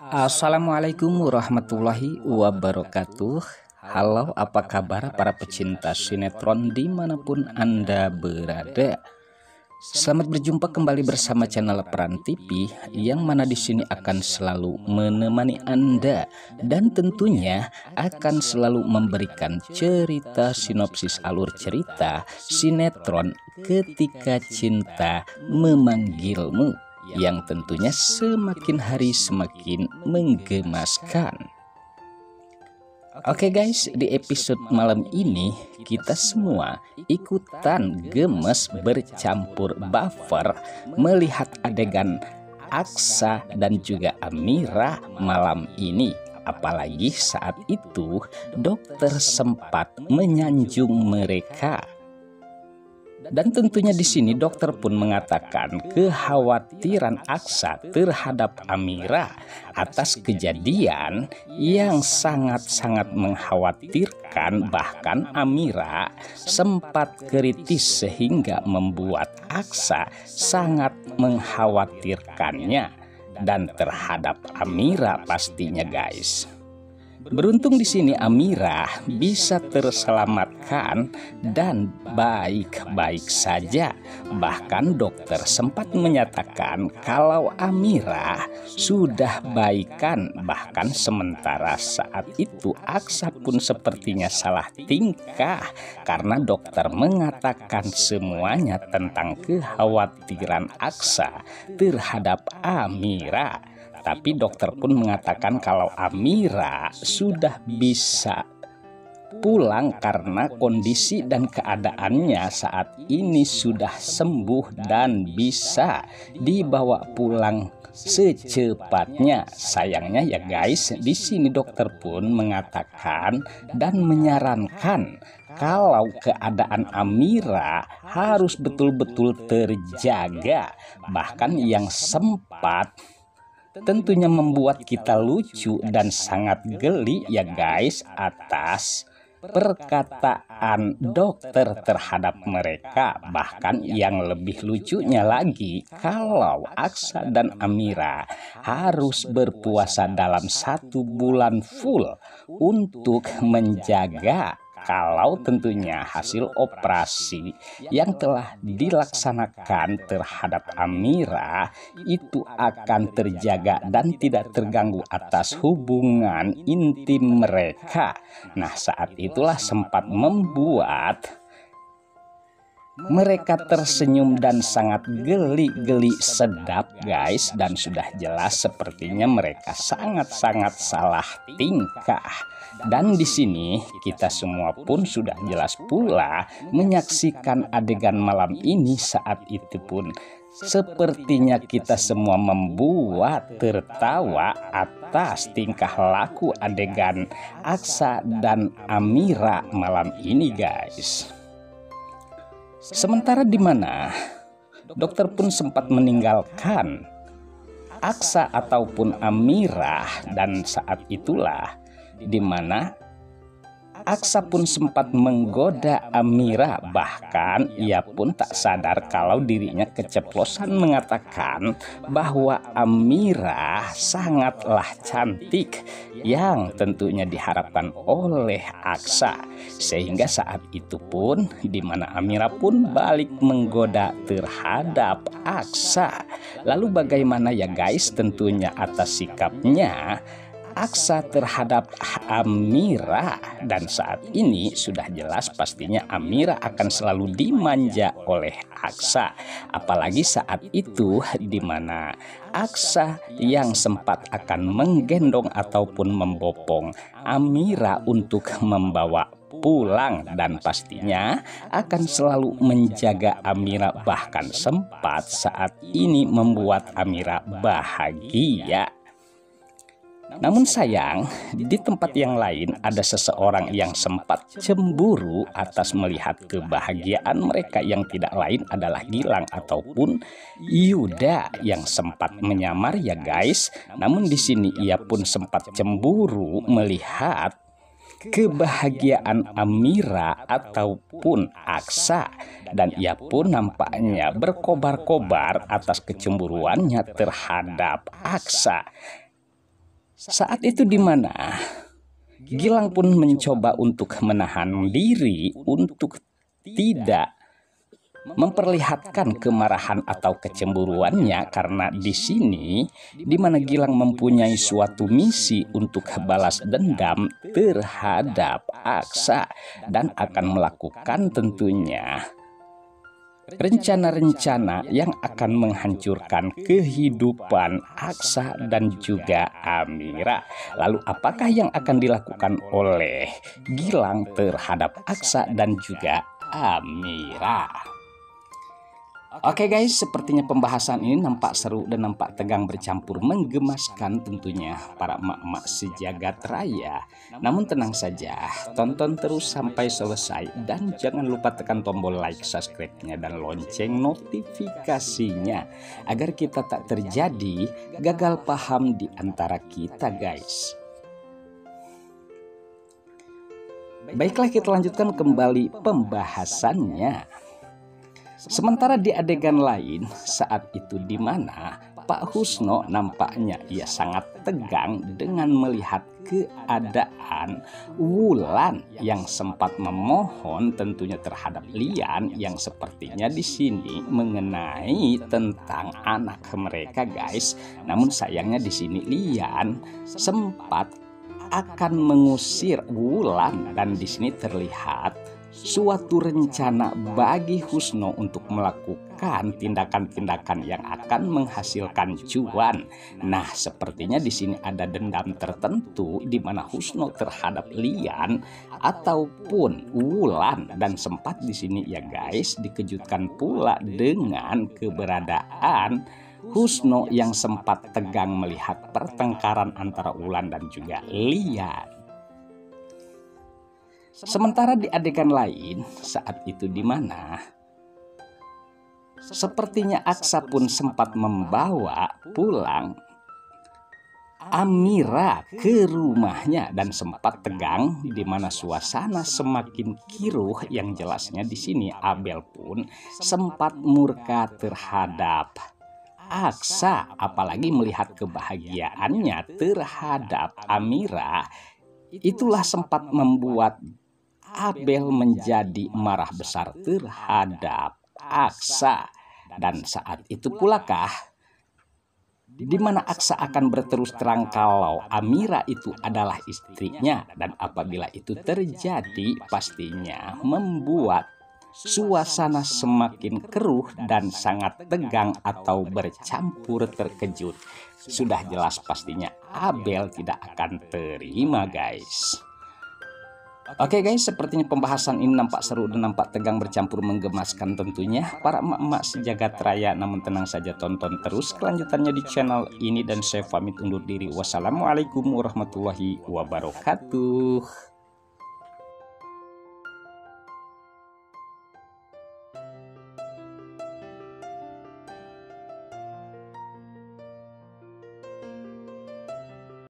Assalamualaikum warahmatullahi wabarakatuh. Halo, apa kabar para pecinta sinetron dimanapun Anda berada? Selamat berjumpa kembali bersama channel Peran TV, yang mana di sini akan selalu menemani Anda dan tentunya akan selalu memberikan cerita sinopsis alur cerita sinetron Ketika Cinta Memanggilmu, yang tentunya semakin hari semakin menggemaskan. Oke guys, di episode malam ini kita semua ikutan gemes bercampur baper melihat adegan Aksa dan juga Amira malam ini. Apalagi saat itu dokter sempat menyanjung mereka. Dan tentunya di sini dokter pun mengatakan kekhawatiran Aksa terhadap Amira atas kejadian yang sangat-sangat mengkhawatirkan. Bahkan Amira sempat kritis sehingga membuat Aksa sangat mengkhawatirkannya dan terhadap Amira pastinya guys. Beruntung di sini Amira bisa terselamatkan dan baik-baik saja. Bahkan dokter sempat menyatakan kalau Amira sudah baikan. Bahkan sementara saat itu Aksa pun sepertinya salah tingkah karena dokter mengatakan semuanya tentang kekhawatiran Aksa terhadap Amira. Tapi dokter pun mengatakan kalau Amira sudah bisa pulang karena kondisi dan keadaannya saat ini sudah sembuh dan bisa dibawa pulang secepatnya. Sayangnya ya guys, di sini dokter pun mengatakan dan menyarankan kalau keadaan Amira harus betul-betul terjaga. Bahkan yang sempat tentunya membuat kita lucu dan sangat geli ya guys atas perkataan dokter terhadap mereka. Bahkan yang lebih lucunya lagi, kalau Aksa dan Amira harus berpuasa dalam 1 bulan full untuk menjaga kalau tentunya hasil operasi yang telah dilaksanakan terhadap Amira itu akan terjaga dan tidak terganggu atas hubungan intim mereka. Nah, saat itulah sempat membuat mereka tersenyum dan sangat geli-geli sedap guys. Dan sudah jelas sepertinya mereka sangat-sangat salah tingkah. Dan di sini kita semua pun sudah jelas pula menyaksikan adegan malam ini. Saat itu pun sepertinya kita semua membuat tertawa atas tingkah laku adegan Aksa dan Amira malam ini guys. Sementara di mana dokter pun sempat meninggalkan Aksa ataupun Amira, dan saat itulah di mana Aksa pun sempat menggoda Amira. Bahkan ia pun tak sadar kalau dirinya keceplosan mengatakan bahwa Amira sangatlah cantik, yang tentunya diharapkan oleh Aksa. Sehingga saat itu pun di mana Amira pun balik menggoda terhadap Aksa. Lalu bagaimana ya guys tentunya atas sikapnya Aksa terhadap Amira. Dan saat ini sudah jelas pastinya Amira akan selalu dimanja oleh Aksa. Apalagi saat itu di mana Aksa yang sempat akan menggendong ataupun membopong Amira untuk membawa pulang, dan pastinya akan selalu menjaga Amira. Bahkan sempat saat ini membuat Amira bahagia. Namun sayang, di tempat yang lain ada seseorang yang sempat cemburu atas melihat kebahagiaan mereka, yang tidak lain adalah Gilang ataupun Yuda yang sempat menyamar ya guys. Namun di sini ia pun sempat cemburu melihat kebahagiaan Amira ataupun Aksa, dan ia pun nampaknya berkobar-kobar atas kecemburuannya terhadap Aksa. Saat itu di mana Gilang pun mencoba untuk menahan diri untuk tidak memperlihatkan kemarahan atau kecemburuannya, karena di sini di mana Gilang mempunyai suatu misi untuk balas dendam terhadap Aksa dan akan melakukan tentunya rencana-rencana yang akan menghancurkan kehidupan Aksa dan juga Amira. Lalu apakah yang akan dilakukan oleh Gilang terhadap Aksa dan juga Amira? Oke guys, sepertinya pembahasan ini nampak seru dan nampak tegang bercampur menggemaskan tentunya para emak-emak sejagat raya. Namun tenang saja, tonton terus sampai selesai dan jangan lupa tekan tombol like, subscribe-nya dan lonceng notifikasinya agar kita tak terjadi gagal paham di antara kita guys. Baiklah, kita lanjutkan kembali pembahasannya. Sementara di adegan lain, saat itu di mana Pak Husno nampaknya ia sangat tegang dengan melihat keadaan Wulan yang sempat memohon tentunya terhadap Lian, yang sepertinya di sini mengenai tentang anak mereka guys. Namun sayangnya di sini Lian sempat akan mengusir Wulan dan di sini terlihat suatu rencana bagi Husno untuk melakukan tindakan-tindakan yang akan menghasilkan cuan. Nah, sepertinya di sini ada dendam tertentu di mana Husno terhadap Lian ataupun Wulan, dan sempat di sini ya guys dikejutkan pula dengan keberadaan Husno yang sempat tegang melihat pertengkaran antara Wulan dan juga Lian. Sementara di adegan lain, saat itu di mana sepertinya Aksa pun sempat membawa pulang Amira ke rumahnya dan sempat tegang di mana suasana semakin kiruh, yang jelasnya di sini Abel pun sempat murka terhadap Aksa, apalagi melihat kebahagiaannya terhadap Amira. Itulah sempat membuat Abel menjadi marah besar terhadap Aksa. Dan saat itu pulakah di mana Aksa akan berterus terang kalau Amira itu adalah istrinya, dan apabila itu terjadi pastinya membuat suasana semakin keruh dan sangat tegang atau bercampur terkejut. Sudah jelas pastinya Abel tidak akan terima guys. Oke guys, sepertinya pembahasan ini nampak seru dan nampak tegang bercampur menggemaskan tentunya para emak-emak sejagat raya. Namun tenang saja, tonton terus kelanjutannya di channel ini dan saya pamit undur diri. Wassalamualaikum warahmatullahi wabarakatuh.